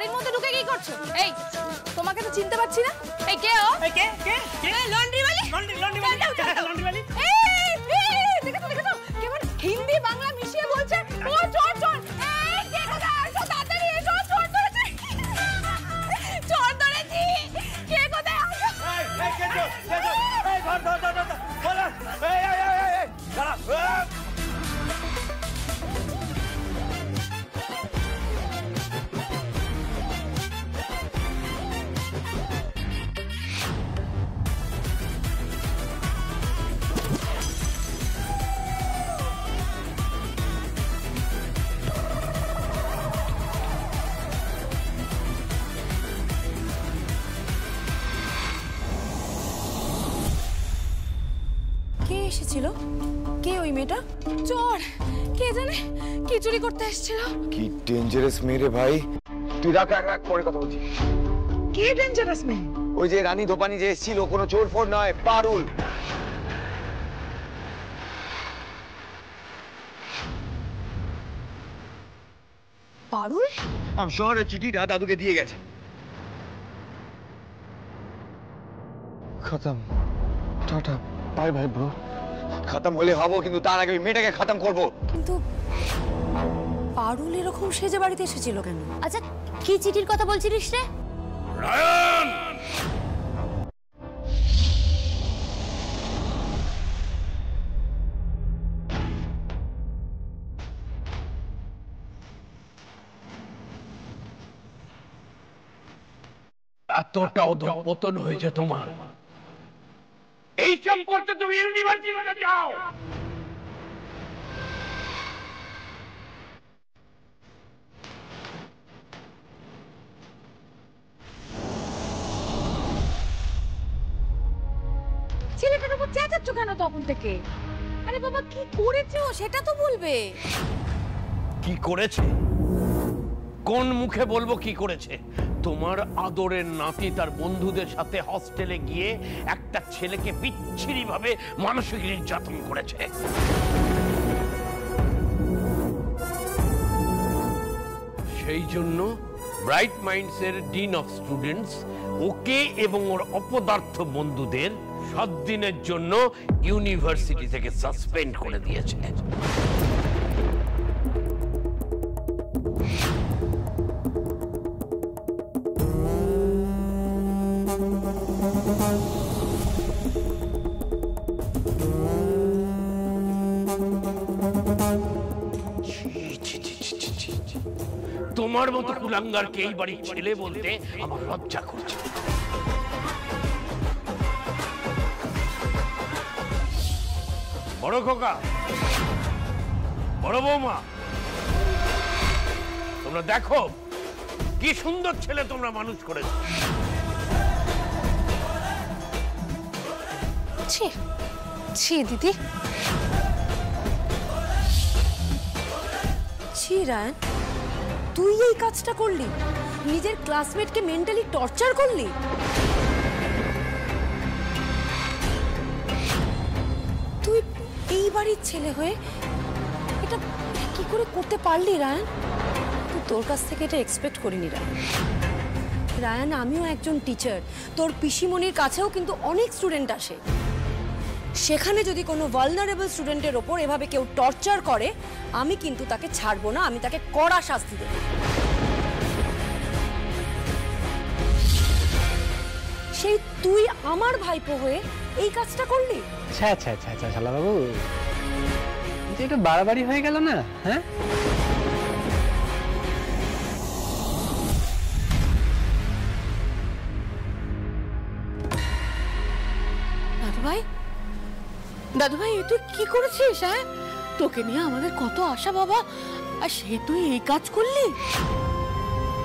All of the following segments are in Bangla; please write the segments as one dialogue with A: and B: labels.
A: বাড়ির মধ্যে ঢুকে কি করছো? এই তোমাকে তো চিনতে পারছি না। এই কে ও?
B: এই কে কে কে?
A: লন্ড্রি वाली।
B: লন্ড্রি वाली।
A: এই দেখো কেমন হিন্দি বাংলা মিশিয়ে বলছে। ও চোর চোর। এই কে কোথায় আছো? তাড়াতাড়ি এসো, চোর ধরেছি। চোর ধরেছি। কে কোথায় আছো?
B: এই কে চোর? এই ধর বলা। এই দাঁড়া।
A: এসেছিল কে ওই মেয়েটা? চোর কে জানে কি চুরি করতে এসেছিল।
C: কি ডেঞ্জারাস মেয়ে রে ভাই। তুই রাখ পরে কথা বলছি।
A: কে ডেঞ্জারাস মেয়ে?
C: ওই যে রানী ধোপানি যে এসেছিল, কোনো চোর ফোর নয়, পারুল।
A: পারুল?
C: আমি শহরের চিঠিটা দাদুকে দিয়ে গেছে। খতম। Tata bye bye bro. খতম হলে হবো, কিন্তু তার আগে ওই মেয়েটাকে খতম করবো।
A: কিন্তু পারুল এরকম সেজে বাড়িতে এসেছিল কেন?
D: আচ্ছা কি চিঠির কথা বলছিলিস রে?
E: রায়ান! এতটা অধঃপতন হয়েছে তোমার, এই সম্পর্কে তুমি ইউনিভার্সিটিতে যাও।
A: ছেলেটার উপর চেঁচাচ্ছ কেন তখন থেকে? আরে বাবা কি করেছে ও সেটা তো বলবে।
E: কি করেছে? কোন মুখে বলবো কি করেছে? তোমার আদরের নাতি তার বন্ধুদের সাথে হস্টেলে গিয়ে একটা ছেলেকে বিচ্ছিরি ভাবে মানসিক নির্যাতন করেছে। সেই জন্য ব্রাইট মাইন্ডস এর ডিন অফ স্টুডেন্টস ওকে এবং ওর অপদার্থ বন্ধুদের 7 দিনের জন্য ইউনিভার্সিটি থেকে সাসপেন্ড করে দিয়েছে। তোমার মতো কুলাঙ্গারকে এই বাড়ির ছেলে বলতে আমার লজ্জা করছে। বড় খোকা, বড় বৌমা, তোমরা দেখো কি সুন্দর ছেলে তোমরা মানুষ করেছো।
A: ছি ছি দিদি, ছি রায়ান, তুই এই কাজটা করলি? নিজের ক্লাসমেটকে মেন্টালি টর্চার করলি? তুই এই বাড়ির ছেলে হয়ে এটা কি করে করতে পারলি রায়ান? তুই তোর কাছ থেকে এটা এক্সপেক্ট করিনি রায়ান। রায়ান, আমিও একজন টিচার, তোর পিসিমণির কাছেও কিন্তু অনেক স্টুডেন্ট আসে। সেখানে যদি কোনো ভালনারেবল স্টুডেন্টের ওপর এভাবে কেউ টর্চার করে, আমি কিন্তু তাকে ছাড়বো না, আমি তাকে কড়া শাস্তি দেব। সেই তুই আমার ভাইপো হয়ে এই কাজটা করলি?
F: আচ্ছা আচ্ছা আচ্ছা আচ্ছা শালা বাবু, এটা একটু বাড়াবাড়ি হয়ে গেল না? হ্যাঁ,
A: দাদু ভাই তুই কি করেছিস? হ্যাঁ, তোকে নিয়ে আমাদের কত আশা বাবা, আর সে তুই এই কাজ করলি?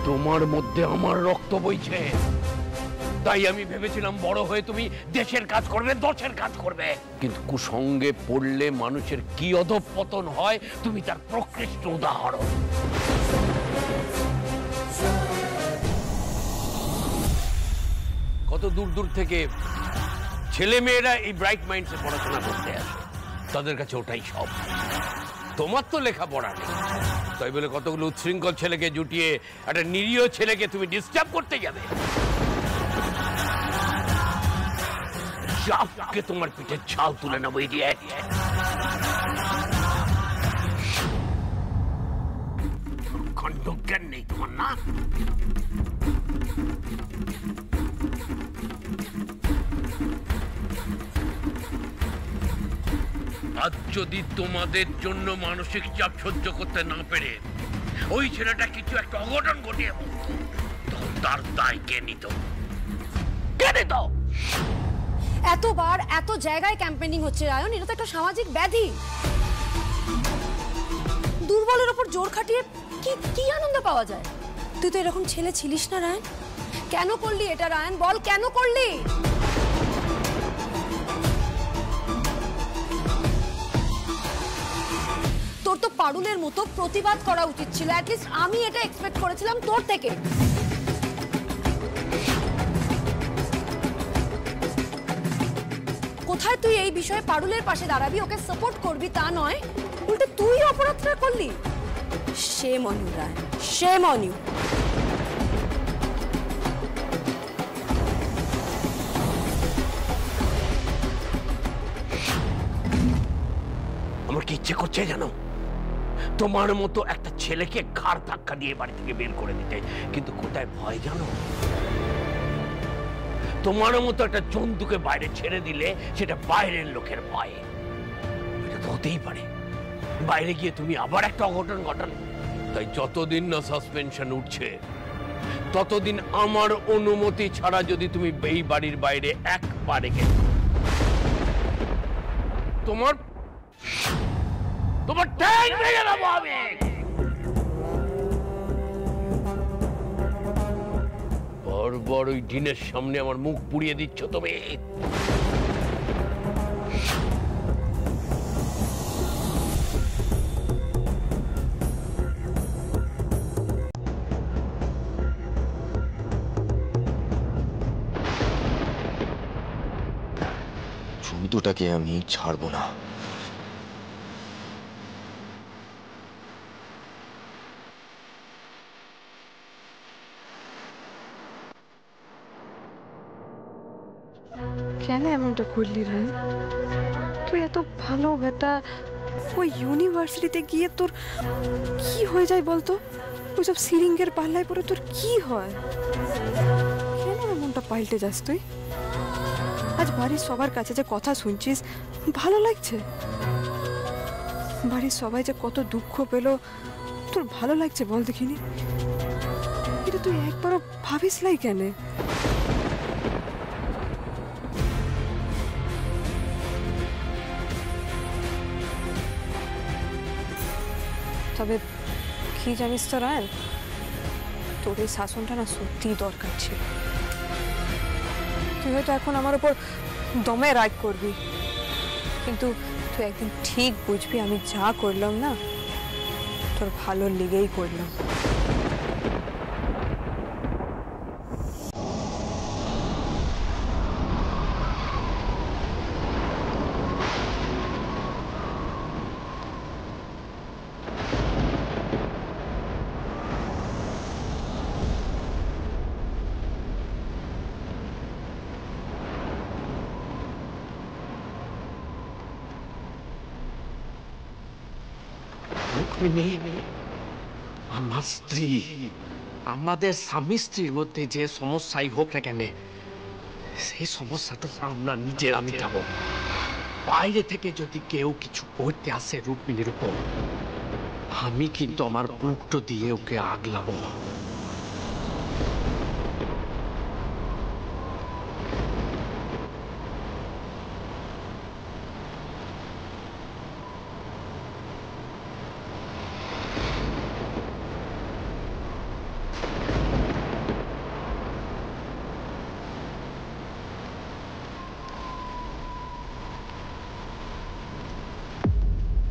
E: তোমার মধ্যে আমার রক্ত বইছে, তাই আমি ভেবেছিলাম বড় হয়ে তুমি দেশের কাজ করবে, দশের কাজ করবে। কিন্তু কুসঙ্গে পড়লে মানুষের কি অধঃপতন হয় তুমি তার প্রকৃষ্ট উদাহরণ। কত দূর দূর থেকে ছেলে মেয়েরা এই ব্রাইট মাইন্ডসে পড়াশোনা করতে আসে, তাদের কাছে ওটাই সব। তোমার তো লেখাপড়া নেই, তাই বলে কতগুলো উচ্ছৃঙ্খল ছেলেকে জুটিয়ে একটা নিরীহ ছেলেকে তুমি ডিস্টার্ব করতে যাবে? চাপকে তোমার পিঠের ছাল তুলে নেবো ইডিয়েট। খণ্ডজ্ঞান নেই তোমার না? আজ যদি তোমাদের জন্য মানসিক চাপ সহ্য করতে না পেরে ওই ছেলেটা কিছু একটা অঘটন ঘটিয়ে বলতো, তখন তার দায় কে নিত? কে নিত?
A: এতবার এত জায়গায় ক্যাম্পেইনিং হচ্ছে রায়ন, এটা তো একটা সামাজিক ব্যাধি। দুর্বলের ওপর জোর খাটিয়ে কি কি আনন্দ পাওয়া যায়? তুই তো এরকম ছেলে ছিলিস না রায়ন। কেন করলি এটা রায়ন? বল কেন করলি? তোর তো পারুলের মতো প্রতিবাদ করা উচিত ছিল। অ্যাটলিস্ট আমি এটা এক্সপেক্ট করেছিলাম তোর থেকে। কোথায় তুই এই বিষয়ে পারুলের পাশে দাঁড়াবি, ওকে সাপোর্ট করবি তা নয়, উল্টে তুই অপরাধটা করলি। Shame on you Ryan, shame on you.
E: আমার কি ইচ্ছে করছে জানো? তোমার মতো একটা ছেলেকে ঘাড় ধাক্কা দিয়ে বাড়ি থেকে বের করে দিতে। কিন্তু কোথায় ভয় জানো? তোমার মতো একটা জন্তুকে বাইরে ছেড়ে দিলে সেটা বাইরের লোকের ভয়ে। এটা তো হতেই পারে বাইরে গিয়ে তুমি আবার একটা অঘটন ঘটালে। তাই যতদিন না সাসপেনশন উঠছে ততদিন আমার অনুমতি ছাড়া যদি তুমি এই বাড়ির বাইরে এক পা রেখে তোমার তোমার ট্যাং ভেঙে দেবো আমি। বারবার ওই দিনের সামনে আমার মুখ পুড়িয়ে দিচ্ছ তুমি।
C: দুটাকে আমি ছাড়বো না।
G: কেন এমনটা করলি রে? তুই এত ভালো বেটা, ওই ইউনিভার্সিটিতে গিয়ে তোর কি হয়ে যায় বলতো? ওইসব সিরিঙ্গের পাল্লায় পরে তোর কি হয়? কেন এমনটা পাল্টে যাস তুই? আজ বাড়ির সবার কাছে যে কথা শুনছিস ভালো লাগছে? বাড়ির সবাই যে কত দুঃখ পেল তোর ভালো লাগছে বল দেখিনি? এটা তুই একবারও ভাবিস লাই কেন? তবে কি জানিস তো রায়ন, তোর এই শাসনটা না সত্যিই দরকার ছিল। তুই হয়তো এখন আমার উপর দমে রাগ করবি, কিন্তু তুই একদিন ঠিক বুঝবি আমি যা করলাম না তোর ভালো লেগেই করলাম।
H: আমার স্ত্রী, আমাদের স্বামী স্ত্রীর মধ্যে যে সমস্যাই হোক না কেন, সেই সমস্যাটা আমরা নিজেরা মিটাবো। বাইরে থেকে যদি কেউ কিছু করতে আসে রুক্মিণীর উপর, আমি কিন্তু আমার বুকটো দিয়ে ওকে আগলাবো।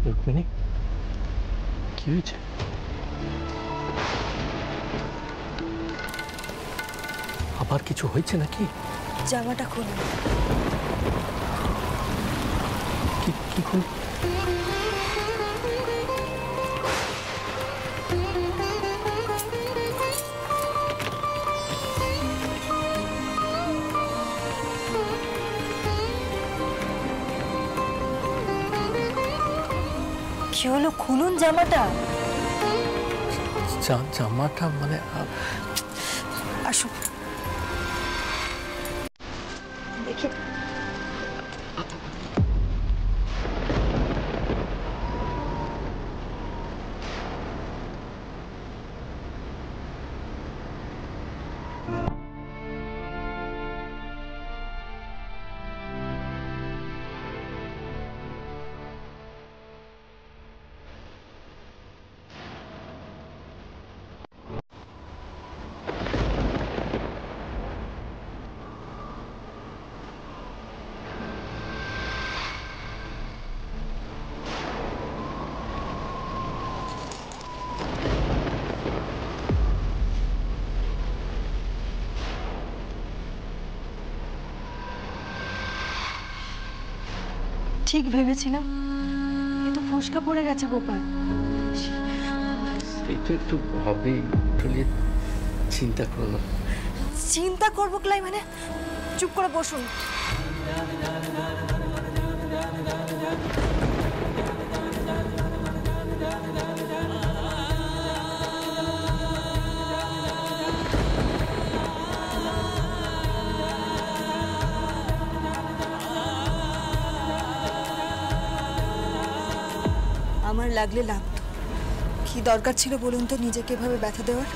H: রুক্মিণী, কি হয়েছে? আবার কিছু হয়েছে নাকি?
A: জামাটা খোল।
H: কি খুল?
G: কি হলো? খুলুন জামাটা।
H: জামাটা মানে
G: আসো দেখি। ঠিক ভেবেছিলাম, এ তো ফসকা পড়ে গেছে গোপাল।
H: এই তো একটু হবেই, চিন্তা করো না।
G: চিন্তা করবো ক্লাই মানে? চুপ করে বসুন। আমার লাগলে লাগতো, কি দরকার ছিল বলুন তো নিজেকে এভাবে ব্যথা দেওয়ার?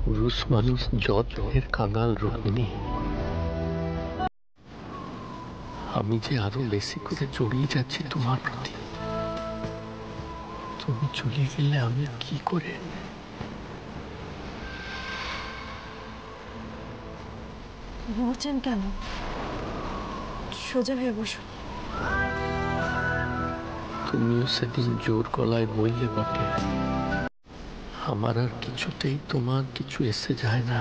H: পুরুষ মানুষ যত্নের কাঙাল রোহিণী, আমি যে আরো বেশি করে জড়িয়ে যাচ্ছি তোমার প্রতি। তুমি চলে গেলে আমি কি করে?
G: বলছেন কেন? সোজা হয়ে বসুন।
H: তুমিও সেদিন জোর গলায় বললে বটে, আমার আর কিছুতেই তোমার কিছু এসে যায় না।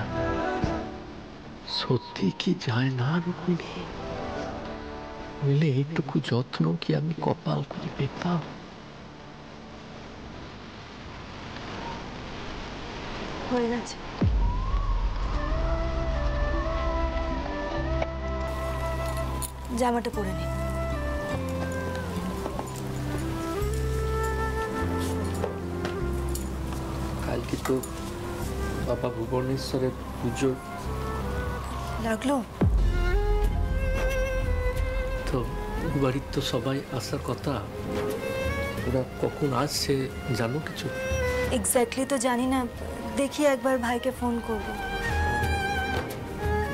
H: সত্যি কি যায় না রুক্মিণী? বললে এইটুকু যত্ন কি আমি কপাল করে পেতাম?
G: হয়ে গেছে। জামাটা পরে নিন।
H: কালকে তো বাবা ভুবনেশ্বরের পুজো,
G: লাগলো
H: তো বাড়ির তো সবাই আসার কথা। ওরা কখন আসছে জানো কিছু?
G: এক্স্যাক্টলি তো জানি না, দেখি একবার ভাইকে ফোন করব।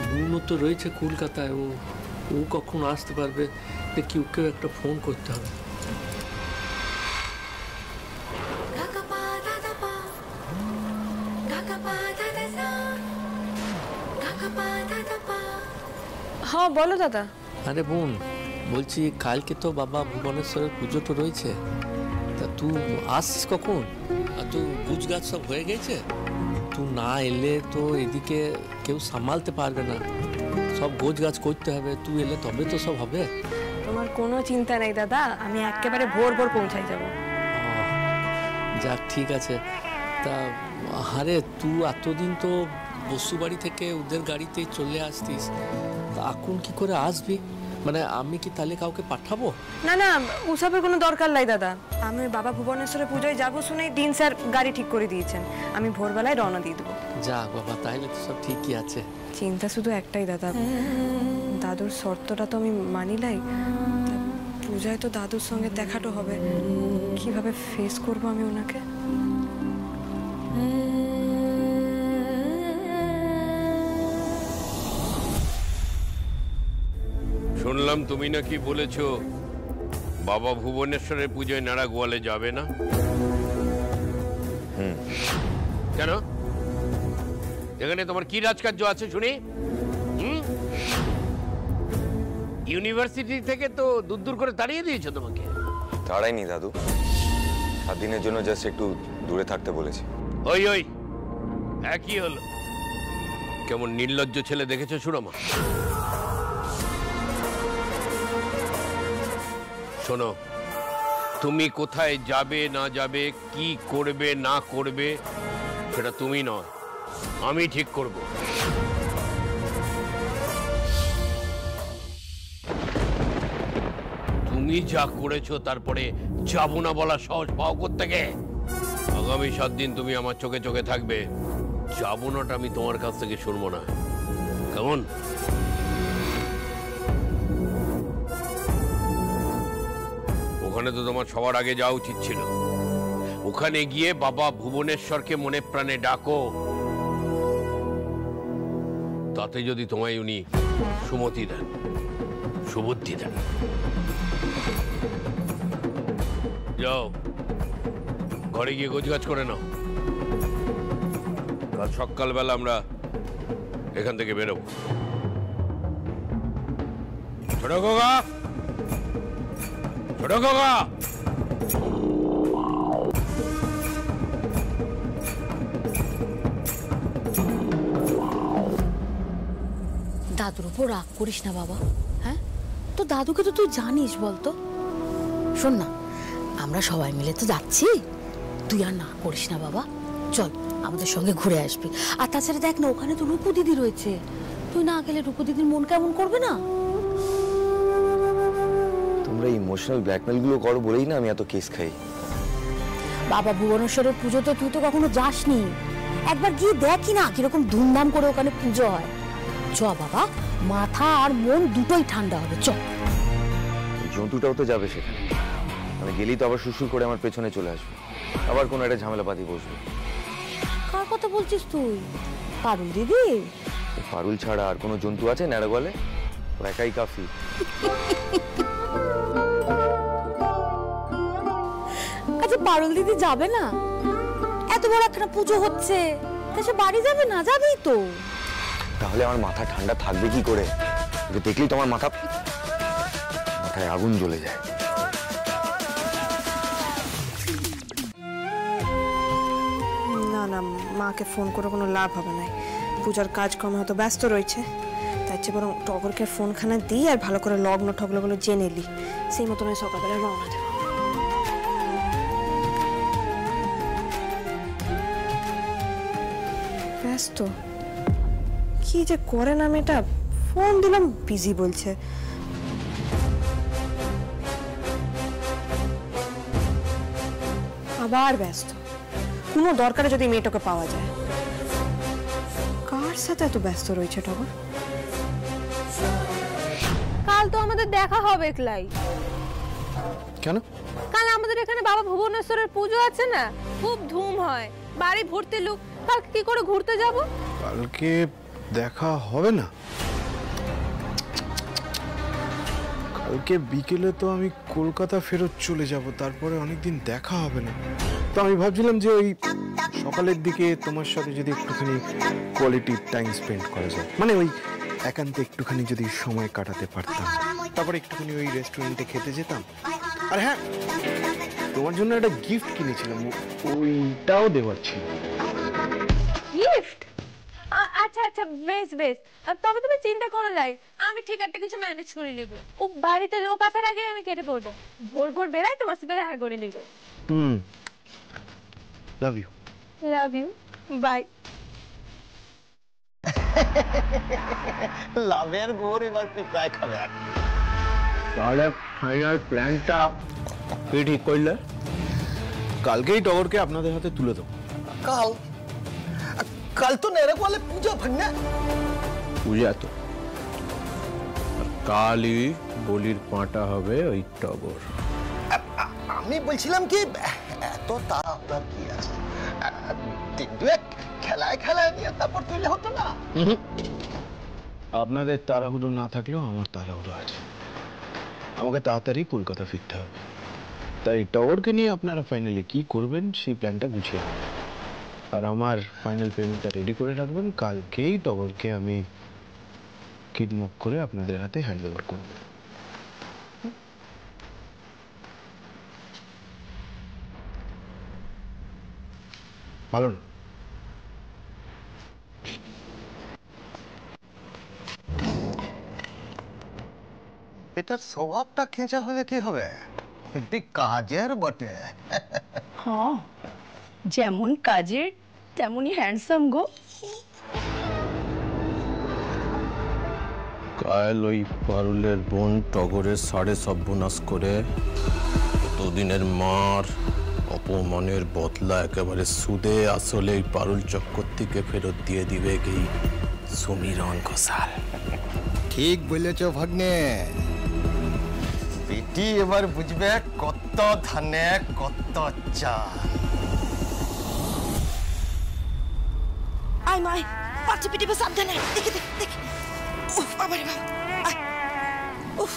H: বোনও তো রয়েছে কলকাতায়, ও কখন আসতে পারবে দেখি, ওকেও একটা ফোন করতে হবে।
G: হ্যাঁ বলো দাদা।
H: আরে বোন, বলছি কালকে তো বাবা ভুবনেশ্বরের পুজো তো রয়েছে, তা তুই আসছিস কখন? আর তুই গুছ গাছ সব হয়ে গেছে? তুই না এলে তো এদিকে কেউ সামালতে পারবে না, সব গোছ গাছ করতে হবে, তুই এলে তবে তো সব হবে।
G: তোমার কোনো চিন্তা নেই দাদা, আমি একেবারে ভোর ভোর পৌঁছাই যাব।
H: যাক ঠিক আছে। তা আরে তুই এতদিন তো বসু বাড়ি থেকে ওদের গাড়িতেই চলে আসতিস, তা এখন কি করে আসবি? মানে আমি কি তাহলে কাউকে পাঠাবো?
G: না না, ওসবের কোনো দরকার নাই দাদা। আমি ওই বাবা ভুবনেশ্বরের পুজোয় যাবো শুনেই দিন স্যার গাড়ি ঠিক করে দিয়েছেন, আমি ভোরবেলায় রওনা দিয়ে দেবো।
H: যাক বাবা, তাহলে তো সব ঠিকই আছে।
G: চিন্তা শুধু একটাই দাদা, দাদুর শর্তটা তো আমি মানিলাই, পূজায় তো দাদুর সঙ্গে দেখাটা হবে, কিভাবে ফেস করবো আমি ওনাকে?
E: শুনলাম তুমি নাকি বলেছো বাবা ভুবনেশ্বরের পুজোয় নাড়া গোয়ালে যাবে না। কেন? এখানে তোমার কি রাজকার্য আছে শুনি? ইউনিভার্সিটি থেকে তো দূর দূর করে তাড়িয়ে দিয়েছো তোমাকে।
C: তাড়াইনি দাদু, 7 দিনের জন্য জাস্ট একটু দূরে থাকতে বলেছি।
E: ওই ওই একই হলো। কেমন নির্লজ্জ ছেলে দেখেছো সুরমা? শোনো, তুমি কোথায় যাবে না যাবে, কি করবে না করবে, সেটা তুমি নয়, আমি ঠিক করব। তুমি যা করেছো তারপরে যাবো না বলা সাহস পাও কোত্থেকে? আগামী 7 দিন তুমি আমার চোখে চোখে থাকবে, যাবো নাটা আমি তোমার কাছ থেকে শুনবো না, কেমন? ওখানে তো তোমার সবার আগে যাওয়া উচিত ছিল। ওখানে গিয়ে বাবা ভুবনেশ্বরকে মনে প্রাণে ডাকো, তাতে যদি তোমায় উনি সুমতি দেন, সুবুদ্ধি দেন। যাও, ঘরে গিয়ে গোছগাছ করে নাও, কাল সকালবেলা আমরা এখান থেকে বেরোবো। ছোট খোকা, ছোট খোকা,
D: দাদুর উপর রাগ করিস না বাবা। হ্যাঁ, তো দাদুকে তো তুই জানিস, বলতো। শোন না, আমরা সবাই মিলে তো যাচ্ছি, তুই আর না করিস না বাবা, চল আমাদের সঙ্গে ঘুরে আসবি। আর তাছাড়া দেখ না, ওখানে তো রূপু দিদি রয়েছে, তুই না গেলে রূপু দিদির মন কেমন করবে না?
C: তোমরা ইমোশনাল ব্ল্যাকমেল গুলো করো বলেই না আমি এত কেস খাই।
D: বাবা ভুবনেশ্বরের পুজো তো তুই তো কখনো যাসনি, একবার গিয়ে দেখি না কিরকম ধুমধাম করে ওখানে পুজো হয়। চ বাবা, মাথা আর মন দুটোই ঠান্ডা হবে, চ।
C: জন্তুটাও তো যাবে সেখানে, আমি গেলেই তো আবার সুসুর করে আমার পেছনে চলে আসবে, আবার কোনো একটা ঝামেলা পাতি বসবে।
D: কার কথা বলছিস তুই? পারুল দিদি?
C: পারুল ছাড়া আর কোনো জন্তু আছে ন্যাড়াগোয়ালে? ও একাই কাফি।
D: আচ্ছা, পারুল দিদি যাবে না? এত বড় একটা পুজো হচ্ছে, তা সে বাড়ি যাবে না? যাবেই তো।
C: তাহলে আমার মাথা ঠান্ডা থাকবে কি করে? ওকে দেখলেই তো আমার মাথায় আগুন জ্বলে যায়।
G: না না, মাকে ফোন করে কোনো লাভ হবে না, পূজার কাজকর্মে হয়তো ব্যস্ত রয়েছে, তার চেয়ে বরং টগরকে ফোনখানা দিই আর ভালো করে লগ্ন ঠগলগুলো জেনে নিই, সেই মতন সকালবেলা রওনা দেব। ব্যস্ত কি যে করে না মেয়েটা, ফোন দিলাম বিজি বলছে। আবার ব্যস্ত, কোনো দরকারে যদি মেয়েটাকে পাওয়া যায়। কার সাথে এত ব্যস্ত রয়েছে টগর?
A: কাল তো আমাদের দেখা হবে ক্লাই।
F: কেন?
A: কাল আমাদের এখানে বাবা ভুবনেশ্বরের পুজো আছে না, খুব ধুম হয়, বাড়ি ভর্তি লোক, কালকে কি করে ঘুরতে যাব?
F: কালকে দেখা হবে না? কালকে বিকেলে তো আমি কলকাতা ফেরত চলে যাব, তারপরে অনেকদিন দেখা হবে না। তো আমি ভাবছিলাম যে ওই সকালের দিকে তোমার সাথে যদি একটুখানি কোয়ালিটি টাইম স্পেন্ড করা যায়, মানে ওই একান্তে একটুখানি যদি সময় কাটাতে পারতাম, তারপর একটুখানি ওই রেস্টুরেন্টে খেতে যেতাম। আর হ্যাঁ, তোমার জন্য একটা গিফট কিনেছিলাম, ওইটাও দেওয়ার ছিল।
G: গিফট? আচ্ছা আচ্ছা, বেশ বেশ, তবে তুমি চিন্তা করো নাই, আমি ঠিক একটা কিছু ম্যানেজ করে নেব। ও বাড়িতে লোক আসার আগে আমি কেটে পড়বো, ভোর ভোর বেড়াই তোমার সাথে দেখা করে নেব।
F: Love you.
G: Love you, bye.
B: লাভের গোর এবার পিঁপড়ায় খাবে।
E: তাহলে ফাইনাল প্ল্যানটা কি ঠিক করলে?
F: কালকেই টগরকে আপনাদের হাতে তুলে দেবো।
B: কাল কাল তো নেড়ে বলে পুজো ভাঙনা।
E: পূজা তো, আর কালই বলির পাঁটা হবে ওই টগর।
B: আমি বলছিলাম কি, এত তাড়াহুড়া কি আছে, দিন দুয়েক খেলায় খেলায় নিয়ে তারপর তুলে হতো না?
F: আপনাদের তাড়াহুড়ো না থাকলেও আমার তাড়াহুড়ো আছে। আমাকে তাড়াতাড়ি কলকাতা ফিরতে হবে, তাই টগরকে নিয়ে আপনারা ফাইনালি কি করবেন সেই প্ল্যানটা গুছিয়ে নেবেন। আর আমার ফাইনাল পেমেন্টটা রেডি করে রাখবেন। কালকেই টগরকে আমি কিডন্যাপ করে আপনাদের হাতে হ্যান্ড ওভার করব। ভালো না?
B: এটার স্বভাবটা খেঁচা হলে কি হবে, কিন্তু কাজের বটে।
A: হ্যাঁ, যেমন কাজের তেমনই হ্যান্ডসাম গো।
I: কাল ওই পারুলের বোন টগরের সাড়ে সর্বনাশ করে দুদিনের মার অপমানের বদলা একেবারে সুদে আসলে এই পারুল চক্রবর্তীকে ফেরত দিয়ে দিবে কি সমীরণ ঘোষাল।
B: ঠিক বলেছ ভাগ্নে, বেটি এবার বুঝবে কত ধানে কত চাল।
A: আয় মায়, পাচ্ছি পিটিবে সাবধানে, দেখে দেখ দেখ। উফ বাবা রে বাবা, উফ,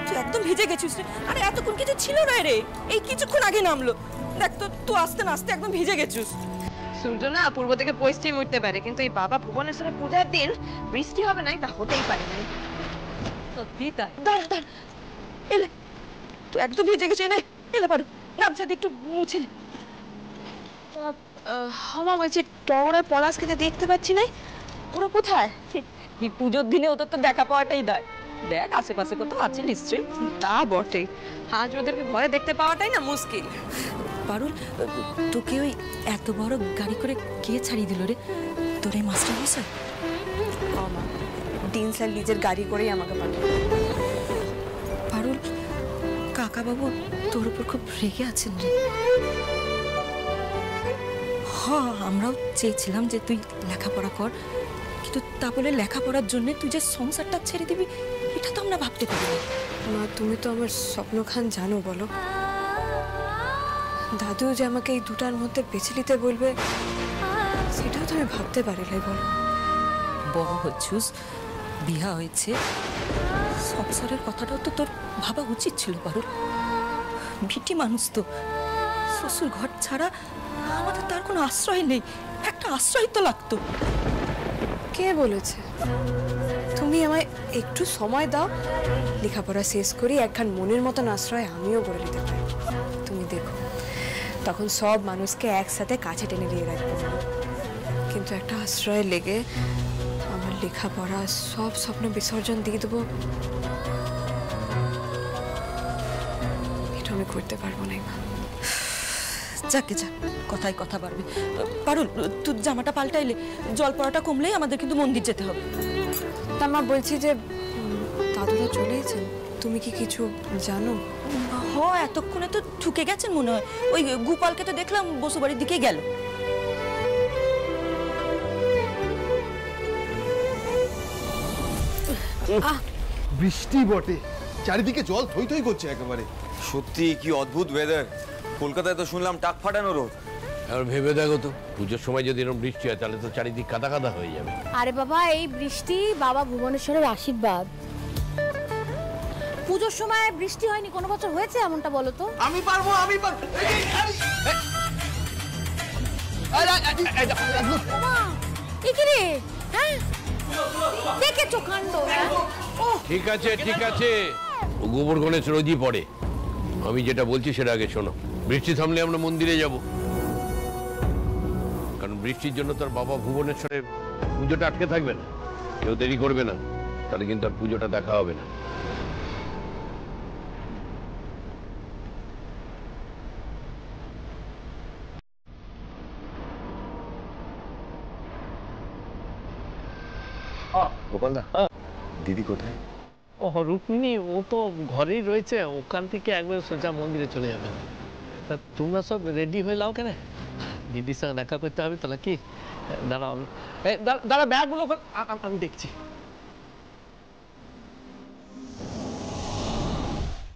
A: তুই একদম ভিজে গেছিস রে। আরে এতক্ষণ কিছু ছিল না রে, এই কিছুক্ষণ আগে নামলো। দেখ তো, তুই আস্তে না আস্তে একদম ভিজে গেছিস।
G: সূর্য না পূর্ব থেকে পশ্চিম উঠতে পারে, কিন্তু এই বাবা ভুবনেশ্বরের পূজার দিন বৃষ্টি হবে না, তা হতেই পারে না। সত্যি তাই। দাঁড় দাঁড়, এলে তুই একদম ভিজে গেছিস, এলে এলে পারো গামছা দিয়ে একটু মুছে নে। হামা বলছি, টগর আর পলাশ খেতে দেখতে পাচ্ছি না, ওরা কোথায়? এই পুজোর দিনে ওদের তো দেখা পাওয়াটাই দায়। দেখ আশেপাশে কোথাও আছে নিশ্চয়ই। তা বটে, আজ ওদেরকে ঘরে দেখতে পাওয়াটাই না মুশকিল।
A: পারুল, তোকে ওই এত বড় গাড়ি করে কে ছাড়িয়ে দিল রে? তোর এই মাস্টার মশাই?
G: দিন স্যার নিজের গাড়ি করেই আমাকে পাঠালো।
A: পারুল, কাকা বাবু তোর উপর খুব রেগে আছেন রে। হ্যাঁ, আমরাও চেয়েছিলাম যে তুই লেখাপড়া কর, কিন্তু তা বলে লেখাপড়ার জন্য তুই যে সংসারটা ছেড়ে দিবি এটা তো আমরা ভাবতে পারি না।
G: মা, তুমি তো আমার স্বপ্নখান জানো, বলো দাদু যে আমাকে এই দুটার মধ্যে বেছে নিতে বলবে, সেটাও তো আমি ভাবতে পারি নাই। বলো,
A: বড় হচ্ছিস, বিয়া হয়েছে, সংসারের কথাটাও তো তোর ভাবা উচিত ছিল পারুল। ভিটি মানুষ তো, শ্বশুর ঘর ছাড়া আমাদের তার কোনো আশ্রয় নেই, একটা আশ্রয় তো লাগতো।
G: কে বলেছে? তুমি আমায় একটু সময় দাও, লেখাপড়া শেষ করি, একখান মনের মতন আশ্রয় আমিও গড়ে নিতে পারি। তুমি দেখো, তখন সব মানুষকে একসাথে কাছে টেনে দিয়ে রাখবো। কিন্তু একটা আশ্রয় লেগে আমার লেখাপড়া সব স্বপ্ন বিসর্জন দিয়ে দেবো, এটা আমি করতে পারবো না।
A: যাকে যা, কথায় কথা বাড়বে। পারুল, তুই জামাটা পাল্টাইলে জল পড়াটা কমলেই আমাদের কিন্তু মন্দির যেতে হবে।
G: তা মা, বলছি যে দাদুরা চলে এসেছেন, তুমি কি কিছু জানো?
A: হ্যাঁ, এতক্ষণে তো ঢুকে গেছেন মনে হয়। ওই গোপালকে তো দেখলাম বসুবাড়ির দিকে গেল।
F: বৃষ্টি বটে, চারিদিকে জল থই থই করছে একেবারে।
C: সত্যি কি অদ্ভুত ওয়েদার। কলকাতায় তো শুনলাম টাক ফাটানো রোদ।
E: এবার ভেবে দেখো তো, পুজোর সময় যদি এরকম বৃষ্টি হয় তাহলে তো চারিদিক কাদা কাদা হয়ে যাবে।
D: আরে বাবা, এই বৃষ্টি বাবা ভুবনেশ্বরের আশীর্বাদ। পুজোর সময় বৃষ্টি হয়নি কোনো বছর হয়েছে এমনটা বলো তো?
B: আমি পারবো, আমি পারবো।
D: এ কি রে? হ্যাঁ,
A: দেখেছো কাণ্ড?
E: ঠিক আছে ঠিক আছে, ও গোবর গণেশ রোজই পড়ে। আমি যেটা বলছি সেটা আগে শোনো। বৃষ্টি থামলে আমরা মন্দিরে যাব, কারণ বৃষ্টির জন্য তার বাবা ভুবনেশ্বরের পুজোটা আটকে থাকবে না। কেউ দেরি করবে না, তাহলে কিন্তু আর পুজোটা দেখা হবে না।
C: গোপালদা, দিদি কোথায়?
H: ও রুক্মিণী, ও তো ঘরেই রয়েছে, ওখান থেকে একবার সোজা মন্দিরে চলে যাবে। তা তোমরা সব রেডি হয়ে নাও কেন? দিদির সঙ্গে দেখা করতে হবে তো নাকি? দাঁড়াও, দাঁড়া ব্যাগগুলো আমি দেখছি।